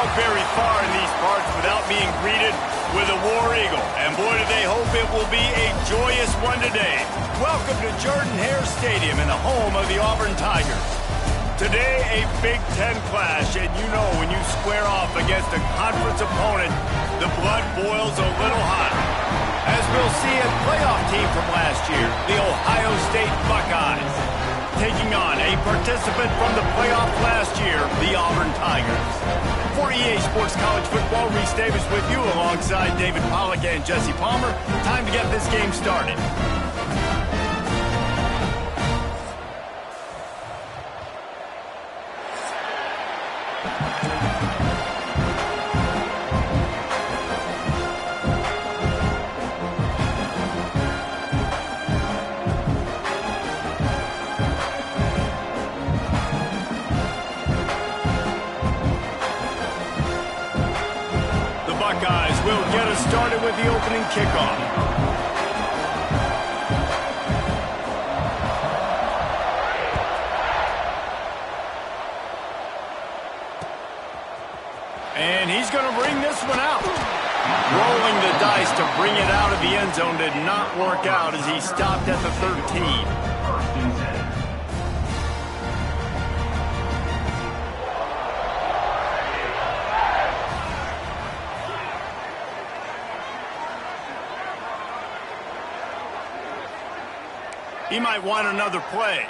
walk very far in these parts without being greeted with a War Eagle. And boy, do they hope it will be a joyous one today. Welcome to Jordan-Hare Stadium and the home of the Auburn Tigers. Today, a Big Ten clash, and you know when you square off against a conference opponent, the blood boils a little hot. As we'll see a playoff team from last year, the Ohio State Buckeyes, taking on a participant from the playoff last year, the Auburn Tigers. For EA Sports College Football, Reese Davis with you alongside David Pollack and Jesse Palmer. Time to get this game started. Buckeyes will get us started with the opening kickoff. And he's going to bring this one out. Rolling the dice to bring it out of the end zone did not work out as he stopped at the 13. He might want another play.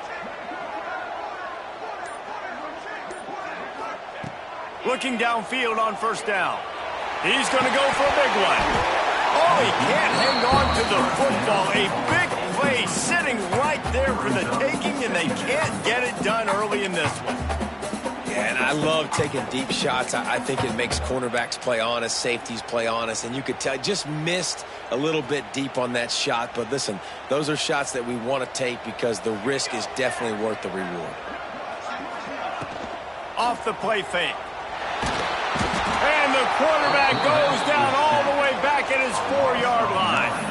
Looking downfield on first down. He's going to go for a big one. Oh, he can't hang on to the football. A big play sitting right there for the taking, and they can't get it done early in this one. Yeah, and I love taking deep shots. I think it makes cornerbacks play honest, safeties play honest, and you could tell just missed a little bit deep on that shot. But listen, those are shots that we want to take because the risk is definitely worth the reward. Off the play fake. And the quarterback goes down all the way back at his 4-yard line.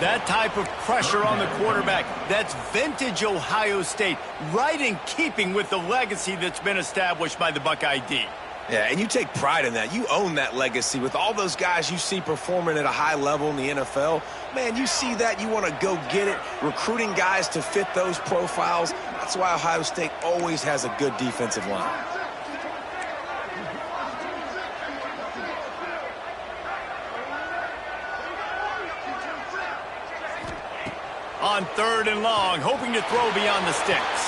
That type of pressure on the quarterback, that's vintage Ohio State, right in keeping with the legacy that's been established by the Buckeye D. Yeah, and you take pride in that. You own that legacy with all those guys you see performing at a high level in the NFL. Man, you see that, you want to go get it, recruiting guys to fit those profiles. That's why Ohio State always has a good defensive line. On 3rd and long, hoping to throw beyond the sticks.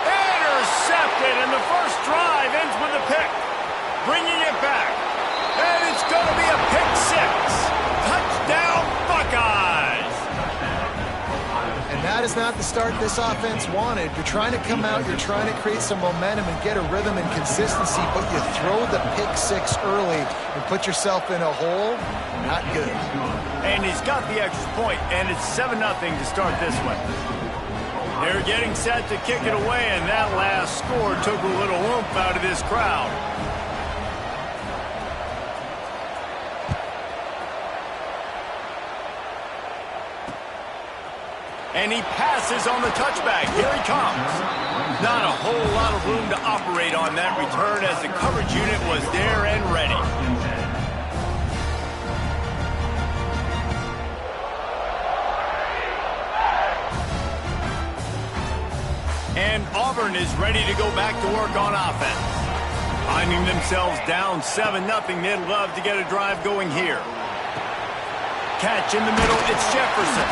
Intercepted, and the first drive ends with a pick. Bringing it back. And it's going to be a pick six. Touchdown, Buckeyes! And that is not the start this offense wanted. You're trying to come out, you're trying to create some momentum and get a rhythm and consistency, but you throw the pick six early and put yourself in a hole. Not good. And he's got the extra point, and it's 7-0 to start this one. They're getting set to kick it away, and that last score took a little oomph out of this crowd. And he passes on the touchback. Here he comes. Not a whole lot of room to operate on that return as the coverage unit was there and ready. And Auburn is ready to go back to work on offense. Finding themselves down 7-0, they'd love to get a drive going here. Catch in the middle, it's Jefferson.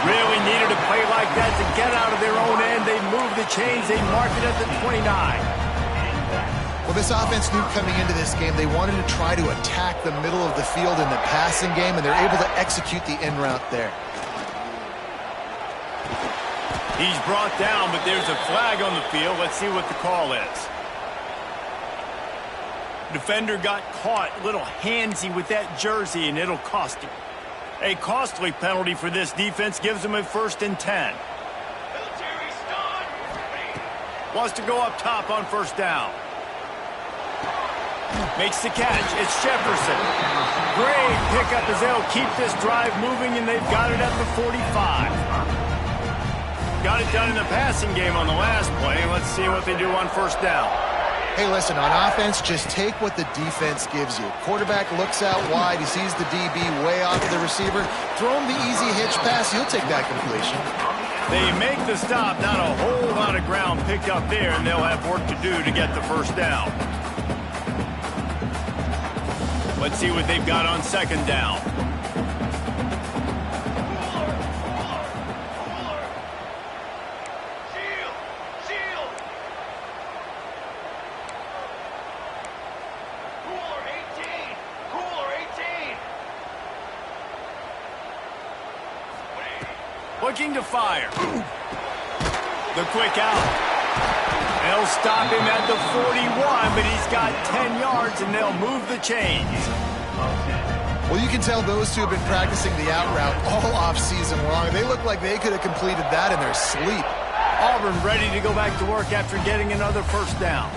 Really needed a play like that to get out of their own end. They move the chains, they mark it at the 29. Well, this offense knew coming into this game they wanted to try to attack the middle of the field in the passing game, and they're able to execute the in route there. He's brought down, but there's a flag on the field. Let's see what the call is. Defender got caught a little handsy with that jersey, and it'll cost him. A costly penalty for this defense gives him a 1st and 10. Wants to go up top on first down. Makes the catch. It's Jefferson. Great pickup as they'll keep this drive moving, and they've got it at the 45. Got it done in the passing game on the last play. Let's see what they do on first down. Hey, listen, on offense, just take what the defense gives you. Quarterback looks out wide. He sees the DB way off of the receiver. Throw him the easy hitch pass. He'll take that completion. They make the stop. Not a whole lot of ground picked up there, and they'll have work to do to get the first down. Let's see what they've got on second down. Looking to fire. The quick out. They'll stop him at the 41, but he's got 10 yards, and they'll move the chains. Well, you can tell those two have been practicing the out route all off-season long. They look like they could have completed that in their sleep. Auburn ready to go back to work after getting another first down.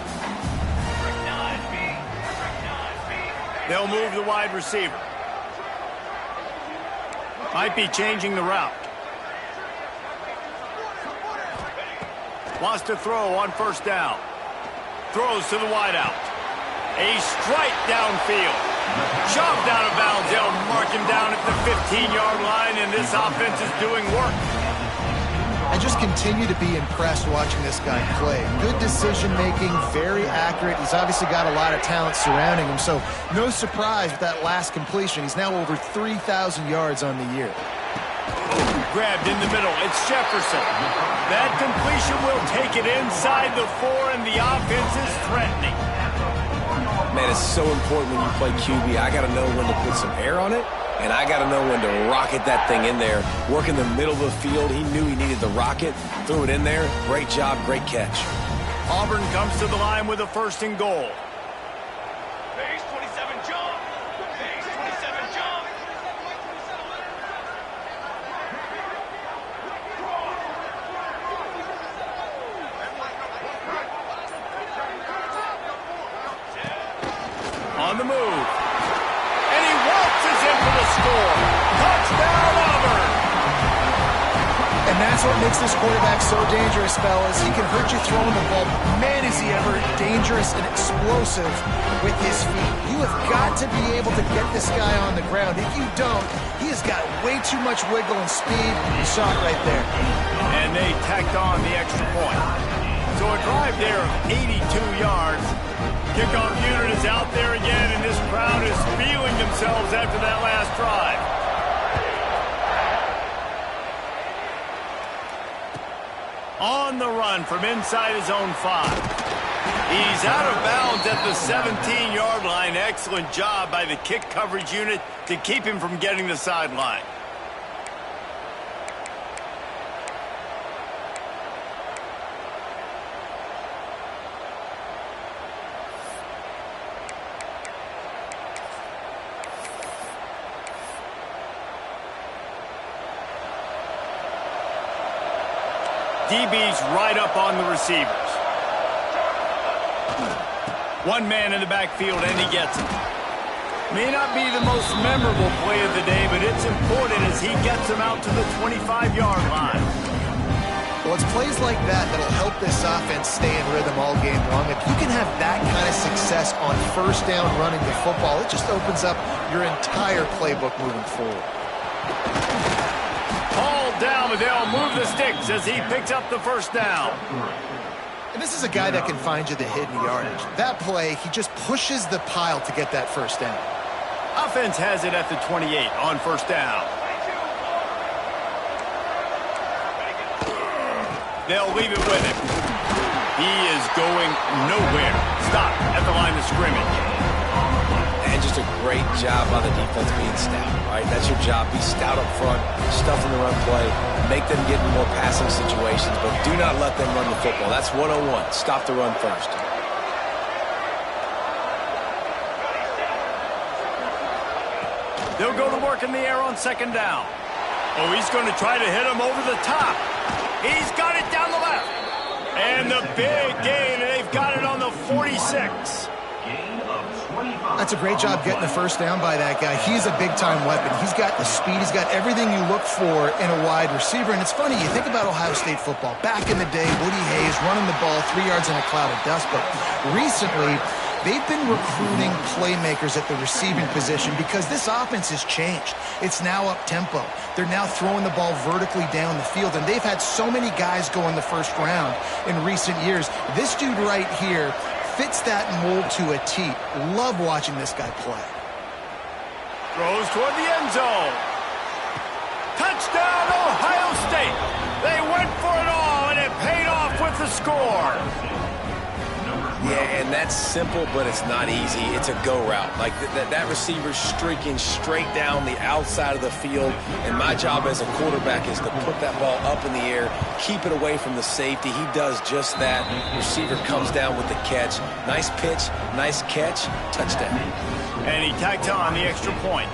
They'll move the wide receiver. Might be changing the route. Wants to throw on first down. Throws to the wideout. A strike downfield. Shoved out of bounds. They'll mark him down at the 15-yard line, and this offense is doing work. I just continue to be impressed watching this guy play. Good decision-making, very accurate. He's obviously got a lot of talent surrounding him, so no surprise with that last completion. He's now over 3,000 yards on the year. Grabbed in the middle. It's Jefferson. That completion will take it inside the 4, and the offense is threatening. Man, it's so important when you play QB. I got to know when to put some air on it, and I got to know when to rocket that thing in there. Work in the middle of the field. He knew he needed the rocket. Threw it in there. Great job. Great catch. Auburn comes to the line with a first and goal. Base 27 jump. Base 27 jump. On the move. And he waltzes in for the score. Touchdown, Auburn. And that's what makes this quarterback so dangerous, fellas. He can hurt you throwing the ball. Man, is he ever dangerous and explosive with his feet. You have got to be able to get this guy on the ground. If you don't, he has got way too much wiggle and speed. You saw it right there. And they tacked on the extra point. So a drive there of 82 yards. Kickoff unit is out there again, and this crowd is feeling themselves after that last drive. On the run from inside his own 5. He's out of bounds at the 17-yard line. Excellent job by the kick coverage unit to keep him from getting the sideline. DB's right up on the receivers. One man in the backfield, and he gets it. May not be the most memorable play of the day, but it's important as he gets him out to the 25-yard line. Well, it's plays like that that'll help this offense stay in rhythm all game long. If you can have that kind of success on first down running the football, it just opens up your entire playbook moving forward. Down, but they'll move the sticks as he picks up the first down. And this is a guy that can find you the hidden yardage. That play, he just pushes the pile to get that first down. Offense has it at the 28 on first down. They'll leave it with him. He is going nowhere. Stop at the line of scrimmage. And just a great job by the defense being stout, right? That's your job. Be stout up front, stuff in the run play, make them get in more passing situations, but do not let them run the football. That's 101. Stop the run first. They'll go to work in the air on second down. Oh, he's going to try to hit him over the top. He's got it down the left. And the big gain, and they've got it on the 46. Gain of That's a great job getting the first down by that guy. He's a big-time weapon. He's got the speed. He's got everything you look for in a wide receiver. And it's funny, you think about Ohio State football. Back in the day, Woody Hayes running the ball 3 yards in a cloud of dust. But recently, they've been recruiting playmakers at the receiving position because this offense has changed. It's now up-tempo. They're now throwing the ball vertically down the field, and they've had so many guys go in the first round in recent years. This dude right here fits that mold to a T. Love watching this guy play. Throws toward the end zone. Touchdown, Ohio State. They went for it all, and it paid off with the score. Yeah, and that's simple, but it's not easy. It's a go route. Like that receiver's streaking straight down the outside of the field, and my job as a quarterback is to put that ball up in the air, keep it away from the safety. He does just that. Receiver comes down with the catch. Nice pitch, nice catch, touchdown. And he tacked on the extra point.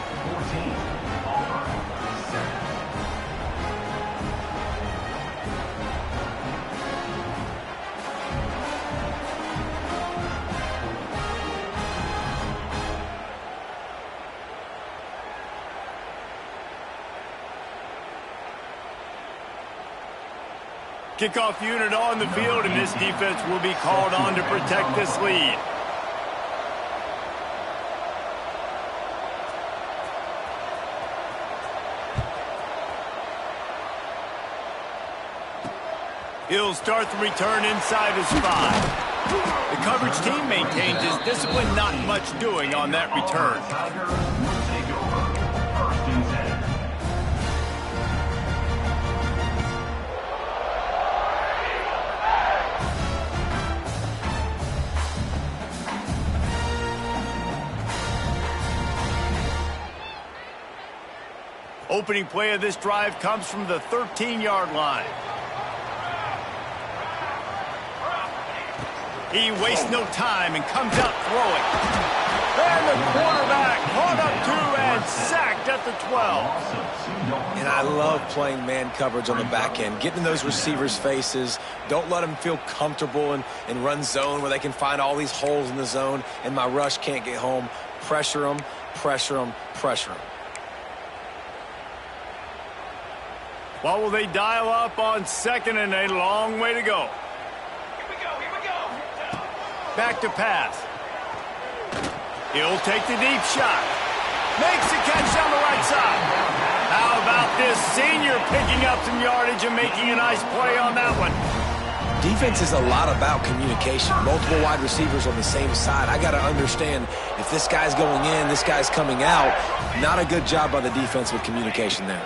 Kickoff unit on the field, and this defense will be called on to protect this lead. He'll start the return inside his 5. The coverage team maintains his discipline, not much doing on that return. Opening play of this drive comes from the 13-yard line. He wastes no time and comes out throwing. And the quarterback caught up to and sacked at the 12. And I love playing man coverage on the back end, getting in those receivers' faces. Don't let them feel comfortable and run zone where they can find all these holes in the zone and my rush can't get home. Pressure them, pressure them, pressure them. What will they dial up on second and a long way to go? Here we go. Back to pass. He'll take the deep shot. Makes the catch down the right side. How about this senior picking up some yardage and making a nice play on that one? Defense is a lot about communication. Multiple wide receivers on the same side. I got to understand if this guy's going in, this guy's coming out. Not a good job by the defense with communication there.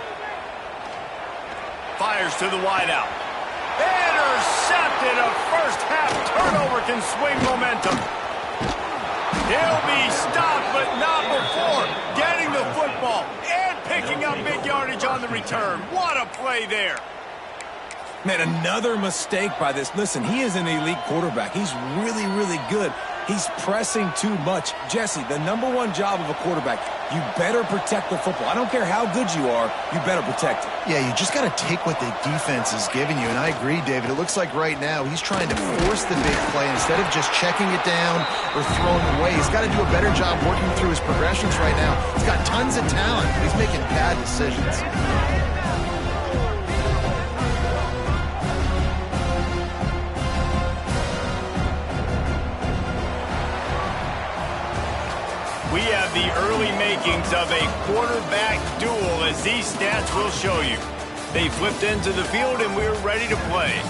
Fires to the wideout. Intercepted. A first-half turnover can swing momentum. He'll be stopped, but not before getting the football and picking up big yardage on the return. What a play there. Man, another mistake by this. Listen, he is an elite quarterback. He's really, really good. He's pressing too much. Jesse, the #1 job of a quarterback, you better protect the football. I don't care how good you are, you better protect it. Yeah, you just got to take what the defense is giving you. And I agree, David. It looks like right now he's trying to force the big play instead of just checking it down or throwing away. He's got to do a better job working through his progressions right now. He's got tons of talent, but he's making bad decisions. We have the early makings of a quarterback duel, as these stats will show you. They flipped into the field, and we're ready to play.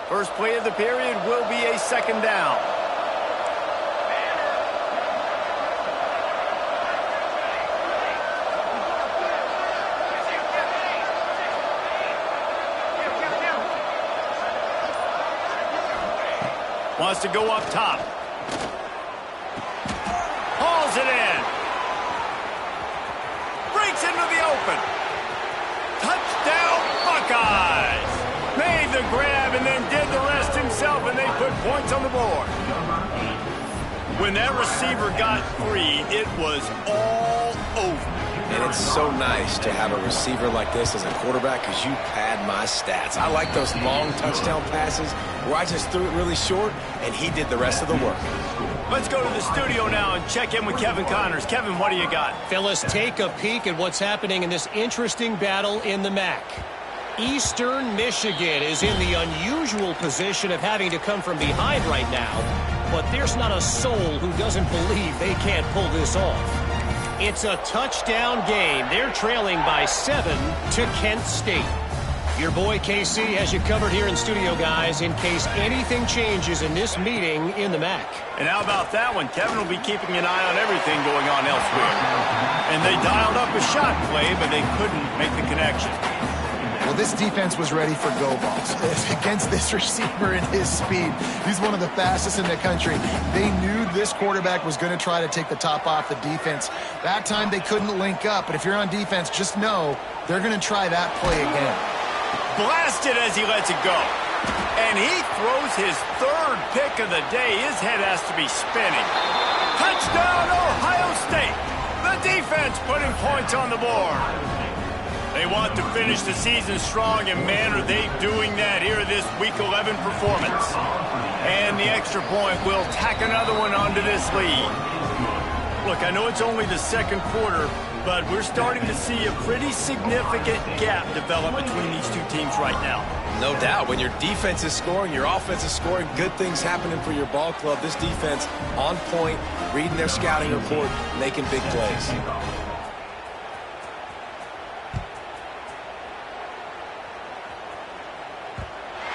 First play of the period will be a second down. Wants to go up top. Hauls it in. Breaks into the open. Touchdown, Buckeyes. Made the grab and then did the rest himself, and they put points on the board. When that receiver got free, it was all over. And it's so nice to have a receiver like this as a quarterback because you pad my stats. I like those long touchdown passes where I just threw it really short and he did the rest of the work. Let's go to the studio now and check in with Kevin Connors. Kevin, what do you got? Fellas, take a peek at what's happening in this interesting battle in the MAC. Eastern Michigan is in the unusual position of having to come from behind right now, but there's not a soul who doesn't believe they can't pull this off. It's a touchdown game. They're trailing by 7 to Kent State. Your boy KC has you covered here in studio, guys, in case anything changes in this meeting in the MAC. And how about that one? Kevin will be keeping an eye on everything going on elsewhere. And they dialed up a shot play, but they couldn't make the connection. Well, this defense was ready for go balls against this receiver and his speed. He's one of the fastest in the country. They knew this quarterback was going to try to take the top off the defense. That time they couldn't link up, but if you're on defense, just know they're going to try that play again. Blasted as he lets it go. And he throws his third pick of the day. His head has to be spinning. Touchdown, Ohio State. The defense putting points on the board. They want to finish the season strong, and man, are they doing that here in this Week 11 performance. And the extra point will tack another one onto this lead. Look, I know it's only the second quarter, but we're starting to see a pretty significant gap develop between these two teams right now. No doubt. When your defense is scoring, your offense is scoring, good things happening for your ball club. This defense on point, reading their scouting report, making big plays.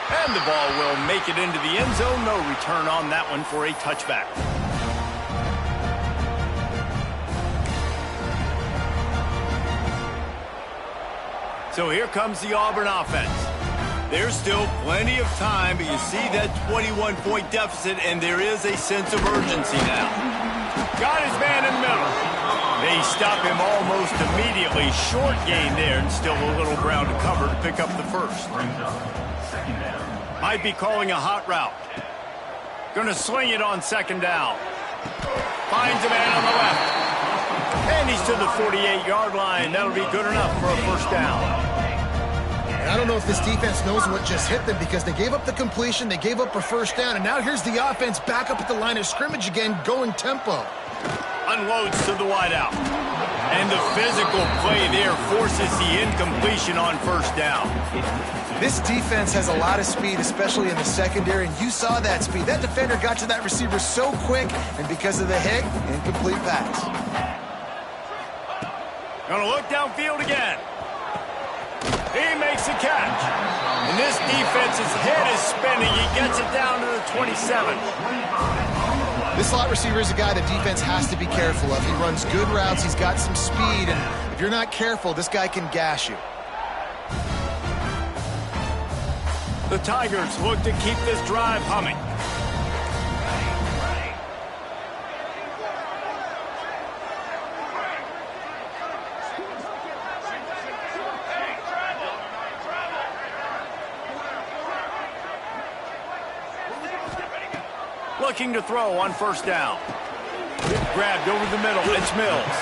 And the ball will make it into the end zone. No return on that one for a touchback. So here comes the Auburn offense. There's still plenty of time, but you see that 21-point deficit, and there is a sense of urgency now. Got his man in the middle. They stop him almost immediately. Short gain there, and still a little ground to cover to pick up the first. Might be calling a hot route. Gonna sling it on second down. Finds a man on the left. And he's to the 48-yard line. That'll be good enough for a first down. And I don't know if this defense knows what just hit them because they gave up the completion, they gave up a first down, and now here's the offense back up at the line of scrimmage again, going tempo. Unloads to the wideout. And the physical play there forces the incompletion on first down. This defense has a lot of speed, especially in the secondary, and you saw that speed. That defender got to that receiver so quick, and because of the hit, incomplete pass. Gonna look downfield again. He makes a catch. And this defense's head is spinning. He gets it down to the 27. This slot receiver is a guy the defense has to be careful of. He runs good routes, he's got some speed, and if you're not careful, this guy can gash you. The Tigers look to keep this drive humming. Looking to throw on first down. Grabbed over the middle. It's Mills.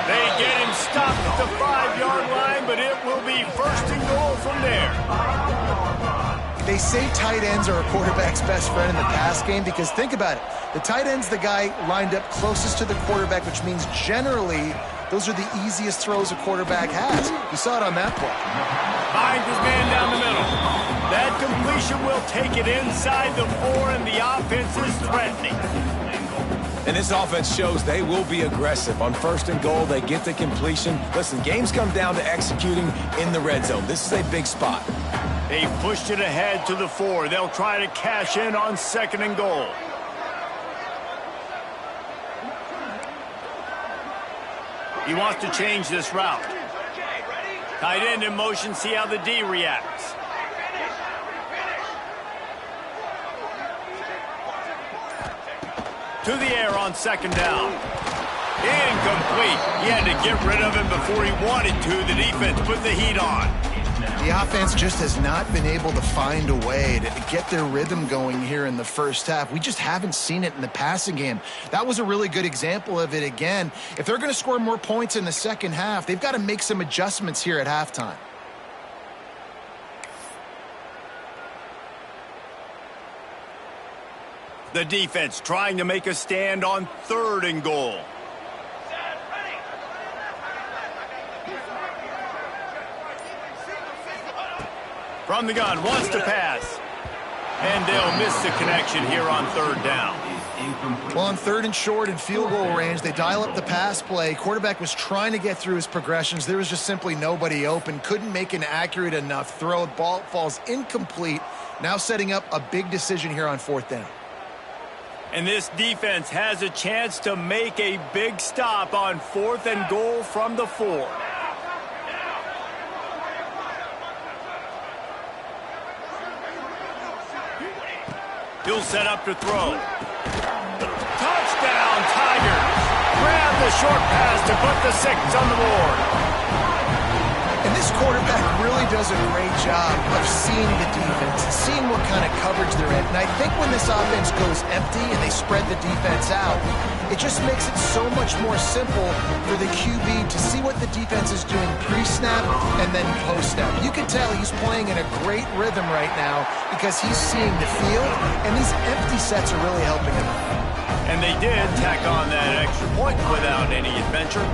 They get him stopped at the 5-yard line, but it will be first and goal from there. They say tight ends are a quarterback's best friend in the pass game because think about it. The tight end's the guy lined up closest to the quarterback, which means generally those are the easiest throws a quarterback has. You saw it on that play. Finds his man down the middle. That completion will take it inside the 4, and the offense is threatening. And this offense shows they will be aggressive. On first and goal, they get the completion. Listen, games come down to executing in the red zone. This is a big spot. They pushed it ahead to the 4. They'll try to cash in on second and goal. He wants to change this route. Tight end in motion, see how the D reacts. To the air on second down. Incomplete. He had to get rid of him before he wanted to. The defense put the heat on. The offense just has not been able to find a way to get their rhythm going here in the first half. We just haven't seen it in the passing game. That was a really good example of it again. If they're going to score more points in the second half, they've got to make some adjustments here at halftime. The defense trying to make a stand on 3rd and goal. From the gun, wants to pass. And they'll miss the connection here on 3rd down. Well, on 3rd and short and field goal range, they dial up the pass play. Quarterback was trying to get through his progressions. There was just simply nobody open. Couldn't make an accurate enough throw. The ball falls incomplete. Now setting up a big decision here on 4th down. And this defense has a chance to make a big stop on 4th and goal from the 4. He'll set up to throw. Touchdown, Tigers! Grab the short pass to put the 6 on the board. And this quarterback really does a great job of seeing the defense, seeing what kind of coverage they're in. And I think when this offense goes empty and they spread the defense out, it just makes it so much more simple for the QB to see what the defense is doing pre-snap and then post-snap. You can tell he's playing in a great rhythm right now because he's seeing the field, and these empty sets are really helping him. And they did tack on that extra point without any adventure.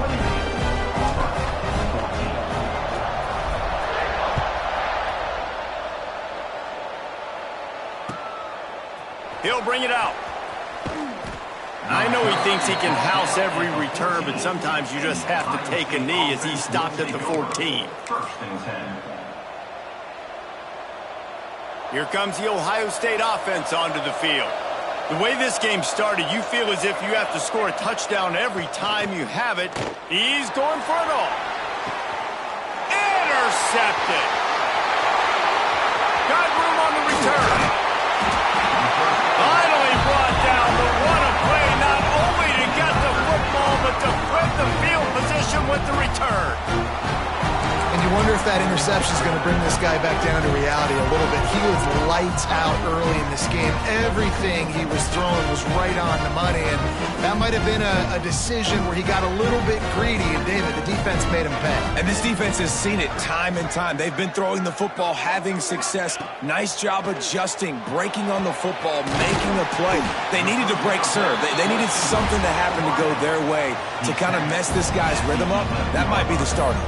He'll bring it out. I know he thinks he can house every return, but sometimes you just have to take a knee as he stopped at the 14. 1st and 10. Here comes the Ohio State offense onto the field. The way this game started, you feel as if you have to score a touchdown every time you have it. He's going for it all. Intercepted. Got room on the return. Finally brought down, but what a play, not only to get the football, but to flip the field position with the return. And you wonder if that interception is going to bring this guy back down to reality a little bit. He was lights out early in this game. Everything he was throwing was right on the money, and that might have been a decision where he got a little bit greedy, and David, the defense made him pay. And this defense has seen it time and time. They've been throwing the football, having success. Nice job adjusting, breaking on the football, making a play. They needed to break serve. They needed something to happen to go their way to kind of mess this guy's rhythm up. That might be the starter.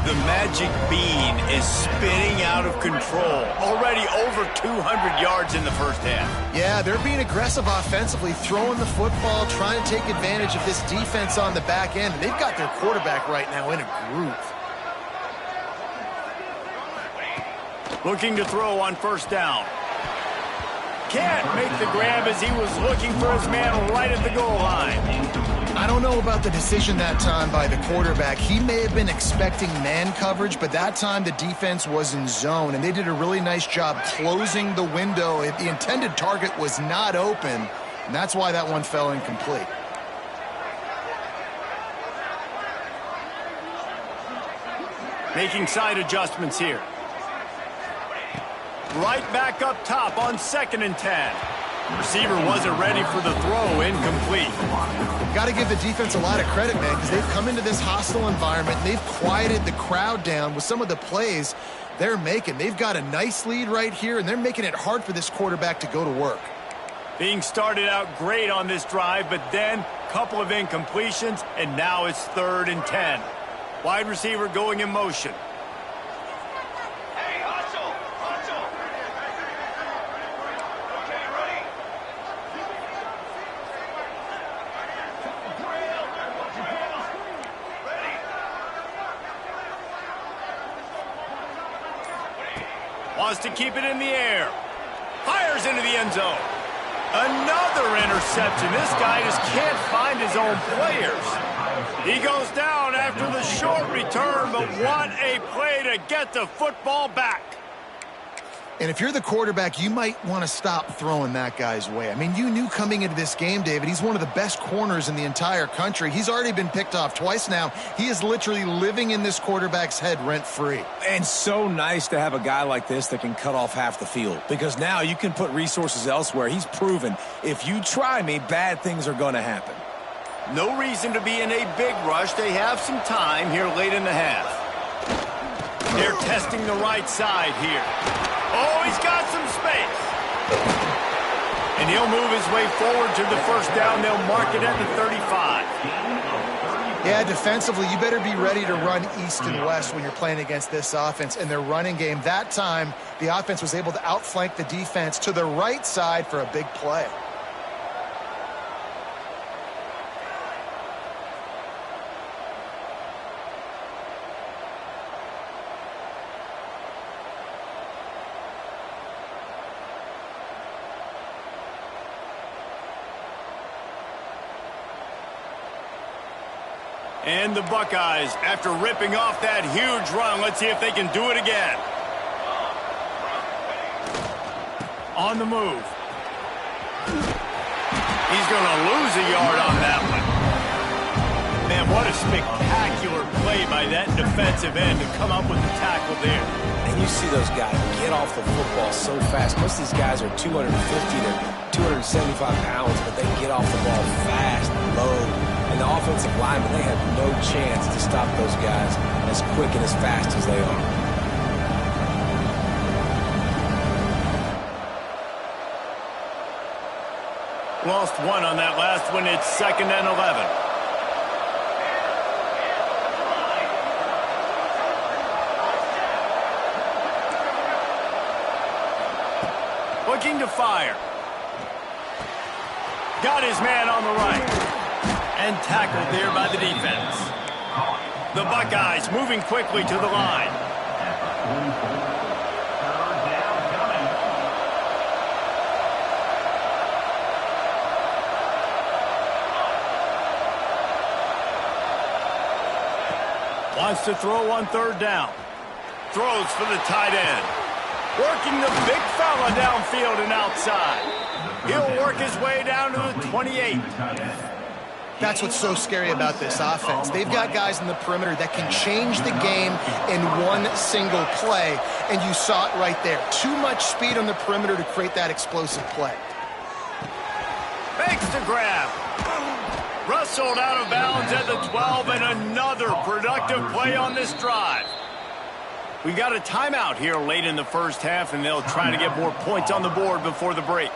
The magic bean is spinning out of control. Already over 200 yards in the first half. Yeah, they're being aggressive offensively, throwing the football, trying to take advantage of this defense on the back end. They've got their quarterback right now in a groove. Looking to throw on 1st down. Can't make the grab as he was looking for his man right at the goal line. I don't know about the decision that time by the quarterback. He may have been expecting man coverage, but that time the defense was in zone, and they did a really nice job closing the window. The intended target was not open, and that's why that one fell incomplete. Making side adjustments here. Right back up top on 2nd and 10. Receiver wasn't ready for the throw, incomplete. Got to give the defense a lot of credit, man, because they've come into this hostile environment. They've quieted the crowd down with some of the plays they're making. They've got a nice lead right here, and they're making it hard for this quarterback to go to work. Being started out great on this drive, but then a couple of incompletions, and now it's 3rd and 10. Wide receiver going in motion. Hey, hustle! Hustle! Okay, ready? Wants to keep it in the air. Fires into the end zone. Another interception. This guy just can't find his own players. He goes down after the short return, but what a play to get the football back. And if you're the quarterback, you might want to stop throwing that guy's way. I mean, you knew coming into this game, David, he's one of the best corners in the entire country. He's already been picked off twice now. He is literally living in this quarterback's head rent-free. And so nice to have a guy like this that can cut off half the field, because now you can put resources elsewhere. He's proven if you try me, bad things are going to happen. No reason to be in a big rush. They have some time here late in the half. They're testing the right side here. Oh, he's got some space. And he'll move his way forward to the first down. They'll mark it at the 35. Yeah, defensively, you better be ready to run east and west when you're playing against this offense. In their running game, that time, the offense was able to outflank the defense to the right side for a big play. And the Buckeyes, after ripping off that huge run, let's see if they can do it again. On the move. He's going to lose a yard on that one. Man, what a spectacular play by that defensive end to come up with the tackle there. And you see those guys get off the football so fast. Most of these guys are 250 to 275 pounds, but they get off the ball fast, low. And the offensive linemen, they have no chance to stop those guys as quick and as fast as they are. Lost one on that last one. It's 2nd and 11. Looking to fire. Got his man on the right. And tackled there by the defense. The Buckeyes moving quickly to the line. Wants to throw on 3rd down. Throws for the tight end. Working the big fella downfield and outside. He'll work his way down to the 28. That's what's so scary about this offense. They've got guys in the perimeter that can change the game in one single play, and you saw it right there. Too much speed on the perimeter to create that explosive play. Makes the grab. Rustled out of bounds at the 12, and another productive play on this drive. We've got a timeout here late in the first half, and they'll try to get more points on the board before the break.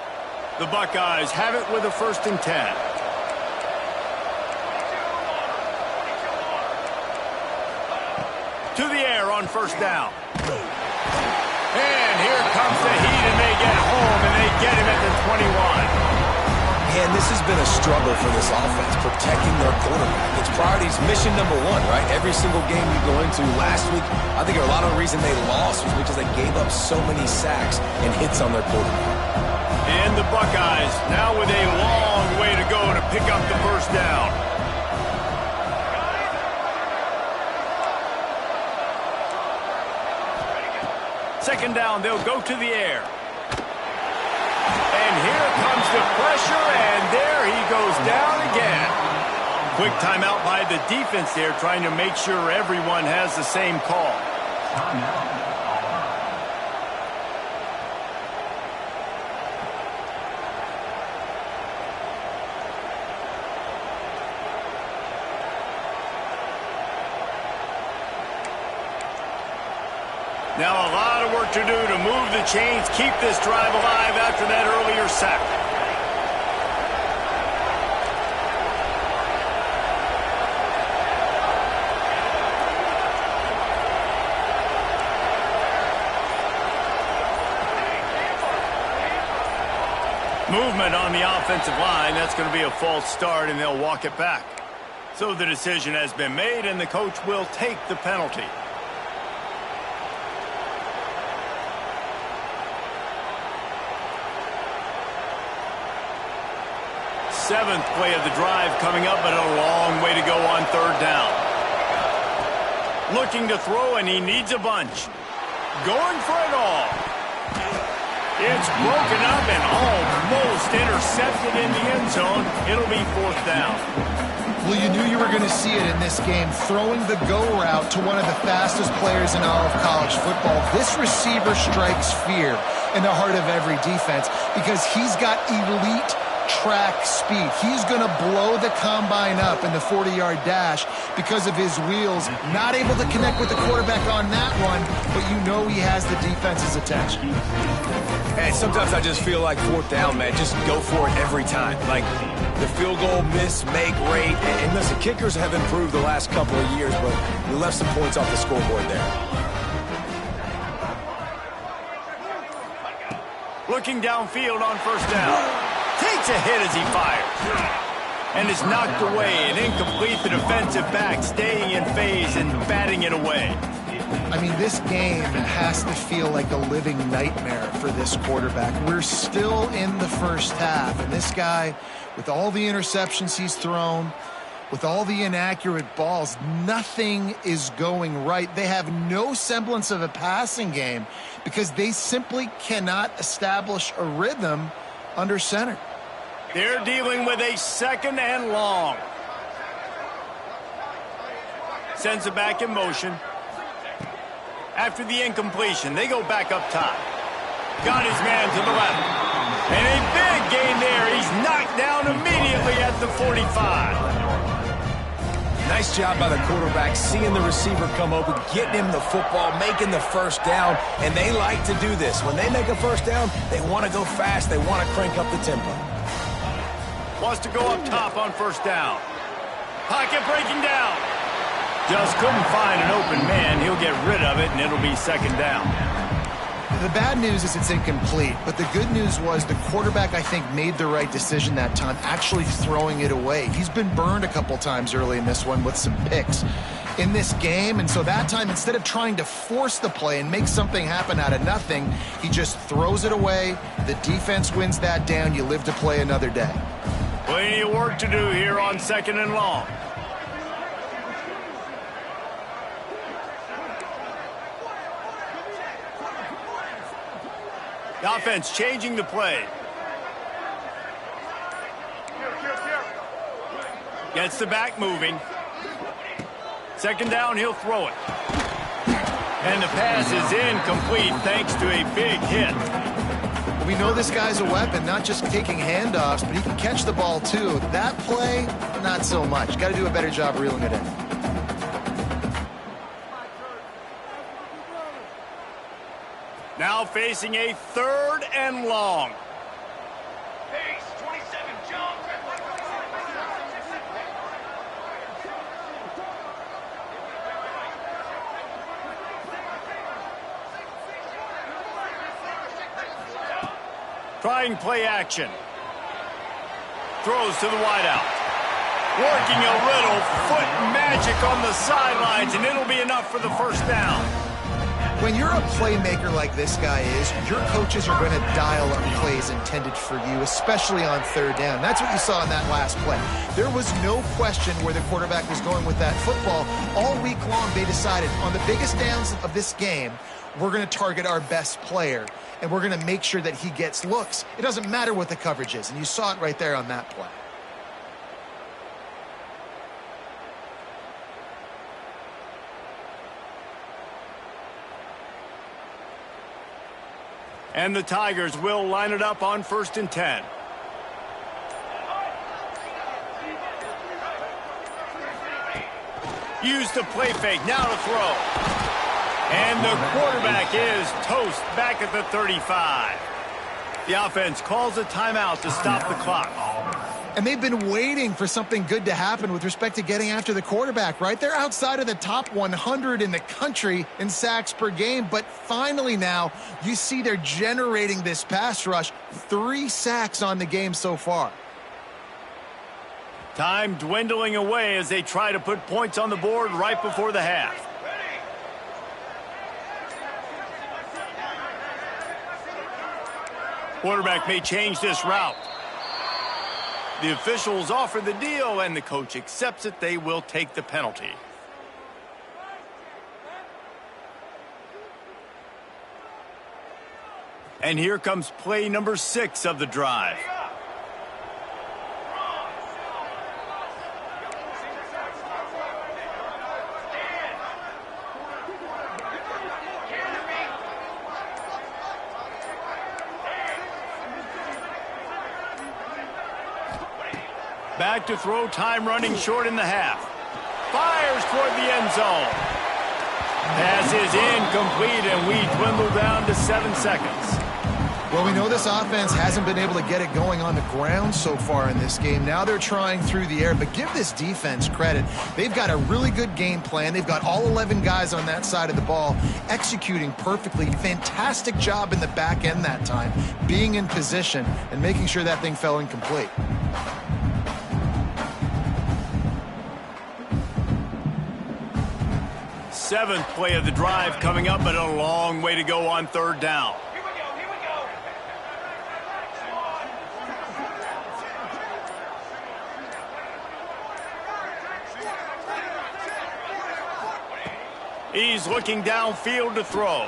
The Buckeyes have it with a 1st and 10. To the air on 1st down. And here comes the heat, and they get home, and they get him at the 21. And this has been a struggle for this offense, protecting their quarterback. It's priorities mission number 1, right? Every single game you go into. Last week, I think a lot of the reason they lost was because they gave up so many sacks and hits on their quarterback. And the Buckeyes now with a long way to go to pick up the 1st down. 2nd down, they'll go to the air. And here comes the pressure, and there he goes down again. Quick timeout by the defense there, trying to make sure everyone has the same call. Now a lot of work to do to move the chains, keep this drive alive after that earlier sack. Movement on the offensive line. That's going to be a false start, and they'll walk it back. So the decision has been made, and the coach will take the penalty. Seventh play of the drive coming up, but a long way to go on 3rd down. Looking to throw, and he needs a bunch. Going for it all. It's broken up and almost intercepted in the end zone. It'll be 4th down. Well, you knew you were going to see it in this game, throwing the go route to one of the fastest players in all of college football. This receiver strikes fear in the heart of every defense because he's got elite track speed. He's going to blow the combine up in the 40-yard dash because of his wheels. Not able to connect with the quarterback on that one, but you know he has the defense's attention. Hey, sometimes I just feel like 4th down, man. Just go for it every time. Like the field goal miss, make rate. And listen, kickers have improved the last couple of years, but you left some points off the scoreboard there. Looking downfield on 1st down. Takes a hit as he fires. And is knocked away and incomplete. The defensive back staying in phase and batting it away. I mean, this game has to feel like a living nightmare for this quarterback. We're still in the first half, and this guy, with all the interceptions he's thrown, with all the inaccurate balls, nothing is going right. They have no semblance of a passing game because they simply cannot establish a rhythm under center. They're dealing with a 2nd and long. Sends it back in motion. After the incompletion, they go back up top. Got his man to the left. And a big gain there. He's knocked down immediately at the 45. Nice job by the quarterback, seeing the receiver come open, getting him the football, making the 1st down, and they like to do this. When they make a 1st down, they want to go fast, they want to crank up the tempo. Wants to go up top on 1st down. Pocket breaking down. Just couldn't find an open man. He'll get rid of it, and it'll be 2nd down. The bad news is it's incomplete, but the good news was the quarterback, I think, made the right decision that time, actually throwing it away. He's been burned a couple times early in this one with some picks in this game, and so that time, instead of trying to force the play and make something happen out of nothing, he just throws it away. The defense wins that down. You live to play another day. Plenty of work to do here on 2nd and long. The offense changing the play. Gets the back moving. 2nd down, he'll throw it. And the pass is incomplete thanks to a big hit. We know this guy's a weapon, not just taking handoffs, but he can catch the ball too. That play, not so much. Got to do a better job reeling it in. Now facing a 3rd and long. Pace, 27, jump. Trying play action. Throws to the wideout. Working a little foot magic on the sidelines, and it'll be enough for the 1st down. When you're a playmaker like this guy is, your coaches are going to dial up plays intended for you, especially on 3rd down. That's what you saw in that last play. There was no question where the quarterback was going with that football. All week long, they decided on the biggest downs of this game, we're going to target our best player, and we're going to make sure that he gets looks. It doesn't matter what the coverage is, and you saw it right there on that play. And the Tigers will line it up on 1st and 10. Use the play fake, now to throw. And the quarterback is toast back at the 35. The offense calls a timeout to stop the clock. And they've been waiting for something good to happen with respect to getting after the quarterback, right? They're outside of the top 100 in the country in sacks per game, but finally now you see they're generating this pass rush. 3 sacks on the game so far. Time dwindling away as they try to put points on the board right before the half. Quarterback may change this route. The officials offer the deal, and the coach accepts it. They will take the penalty. And here comes play number 6 of the drive. Back to throw, time running short in the half. Fires toward the end zone. Pass is incomplete, and we dwindle down to 7 seconds. Well, we know this offense hasn't been able to get it going on the ground so far in this game. Now they're trying through the air, but give this defense credit. They've got a really good game plan. They've got all 11 guys on that side of the ball executing perfectly. Fantastic job in the back end that time, being in position and making sure that thing fell incomplete. Seventh play of the drive coming up, but a long way to go on 3rd down. Here we go, here we go. He's looking downfield to throw.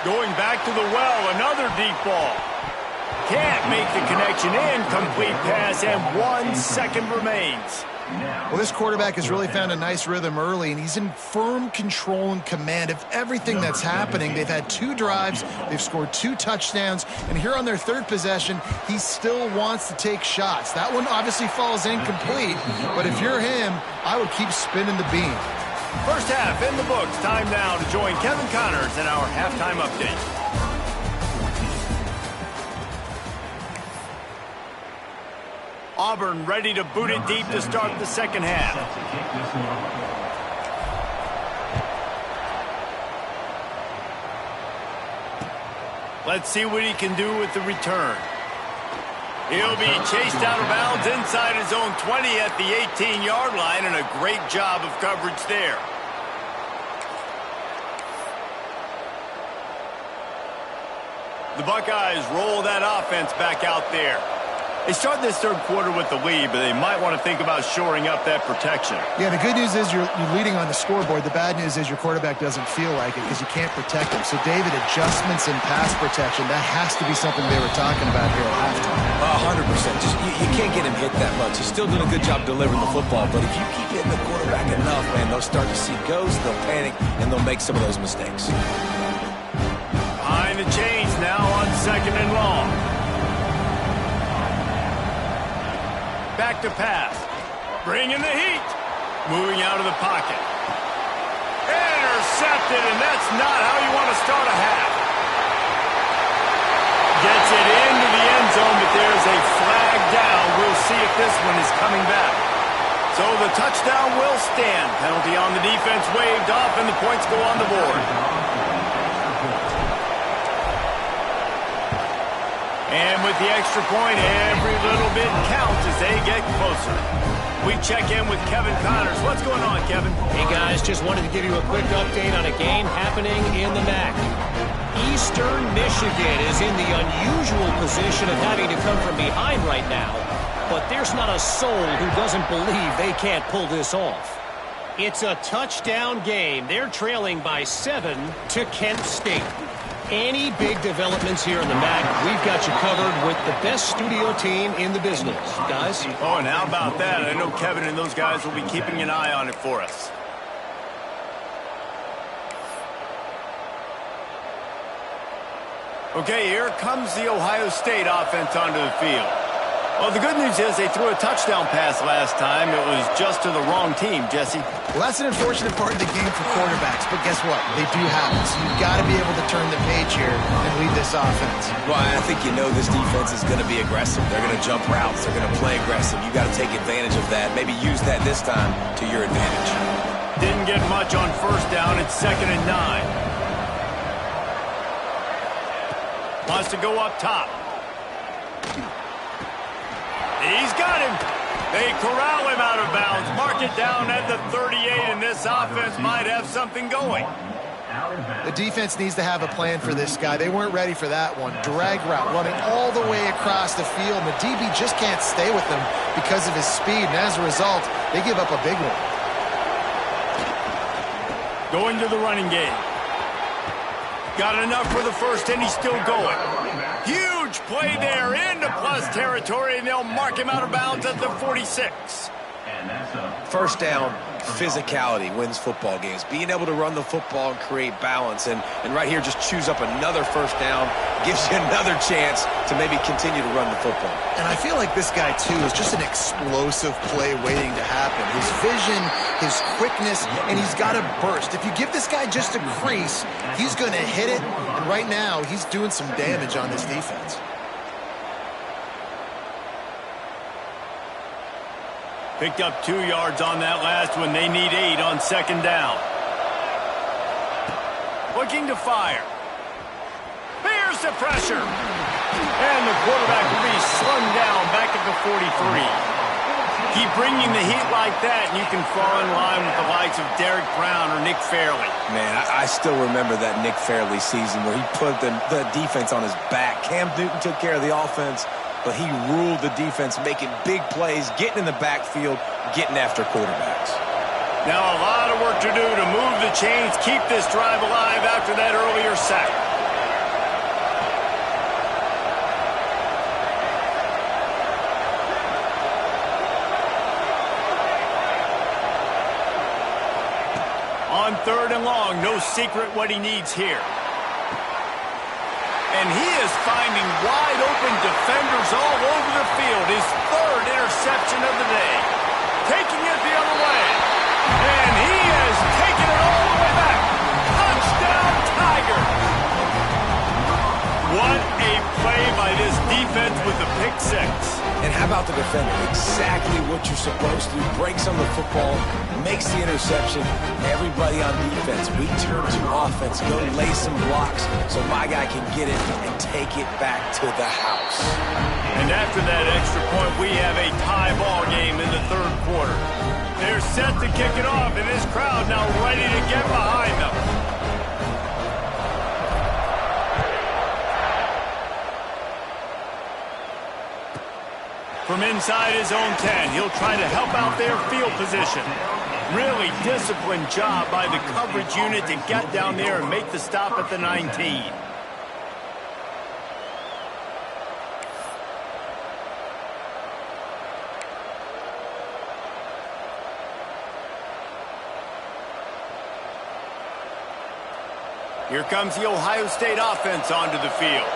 Going back to the well, another deep ball. Can't make the connection. Incomplete pass, and 1 second remains. Well, this quarterback has really found a nice rhythm early, and he's in firm control and command of everything that's happening. They've had 2 drives, they've scored 2 touchdowns, and here on their 3rd possession, he still wants to take shots. That one obviously falls incomplete, but if you're him, I would keep spinning the beam. First half in the books. Time now to join Kevin Connors in our halftime update. Auburn ready to boot it deep to start the 2nd half. Let's see what he can do with the return. He'll be chased out of bounds inside his own 20 at the 18-yard line, and a great job of coverage there. The Buckeyes roll that offense back out there. They start this 3rd quarter with the lead, but they might want to think about shoring up that protection. Yeah, the good news is you're leading on the scoreboard. The bad news is your quarterback doesn't feel like it because you can't protect him. So, David, adjustments in pass protection, that has to be something they were talking about here at halftime. 100%. Just you can't get him hit that much. He's still doing a good job delivering the football, but if you keep hitting the quarterback enough, man, they'll start to see ghosts, they'll panic, and they'll make some of those mistakes. Behind the chains now on 2nd and long. Back to pass. Bringing the heat. Moving out of the pocket. Intercepted, and that's not how you want to start a half. Gets it into the end zone, but there's a flag down. We'll see if this one is coming back. So the touchdown will stand. Penalty on the defense waved off, and the points go on the board. And with the extra point, every little bit counts as they get closer. We check in with Kevin Connors. What's going on, Kevin? Hey, guys, just wanted to give you a quick update on a game happening in the MAC. Eastern Michigan is in the unusual position of having to come from behind right now, but there's not a soul who doesn't believe they can't pull this off. It's a touchdown game. They're trailing by 7 to Kent State. Any big developments here in the MAC, we've got you covered with the best studio team in the business, guys. Oh, and how about that? I know Kevin and those guys will be keeping an eye on it for us. Okay, here comes the Ohio State offense onto the field. Well, the good news is they threw a touchdown pass last time. It was just to the wrong team, Jesse. Well, that's an unfortunate part of the game for quarterbacks, but guess what? They do have it, so you've got to be able to turn the page here and lead this offense. Well, I think you know this defense is going to be aggressive. They're going to jump routes. They're going to play aggressive. You got to take advantage of that. Maybe use that this time to your advantage. Didn't get much on 1st down. It's 2nd and 9. Wants to go up top. He's got him. They corral him out of bounds. Mark it down at the 38, and this offense might have something going. The defense needs to have a plan for this guy. They weren't ready for that one. Drag route running all the way across the field, and the DB just can't stay with him because of his speed, and as a result, they give up a big one. Going to the running game. Got enough for the first, and he's still going. Huge play there into plus territory, and they'll mark him out of bounds at the 46. First down, physicality wins football games. Being able to run the football and create balance. And right here, just choose up another first down. Gives you another chance to maybe continue to run the football. And I feel like this guy, too, is just an explosive play waiting to happen. His vision, his quickness, and he's got a burst. If you give this guy just a crease, he's going to hit it. And right now, he's doing some damage on this defense. Picked up 2 yards on that last one. They need 8 on second down. Looking to fire. Here's the pressure. And the quarterback will be slung down back at the 43. Keep bringing the heat like that, and you can fall in line with the likes of Derek Brown or Nick Fairley. Man, I still remember that Nick Fairley season where he put the defense on his back. Cam Newton took care of the offense, but he ruled the defense, making big plays, getting in the backfield, getting after quarterbacks. Now a lot of work to do to move the chains, keep this drive alive after that earlier sack. On third and long, no secret what he needs here. And he is finding wide-open defenders all over the field. His third interception of the day. Taking it the other way. And he has taken it all the way back. Touchdown, Tiger. What a play by this defense with the pick six. And how about the defender? Exactly what you're supposed to do. Breaks on the football, makes the interception. Everybody on defense, we turn to offense. Go lay some blocks so my guy can get it and take it back to the house. And after that extra point, we have a tie ball game in the third quarter. They're set to kick it off, and this crowd now ready to get behind them. From inside his own 10, he'll try to help out their field position. Really disciplined job by the coverage unit to get down there and make the stop at the 19. Here comes the Ohio State offense onto the field.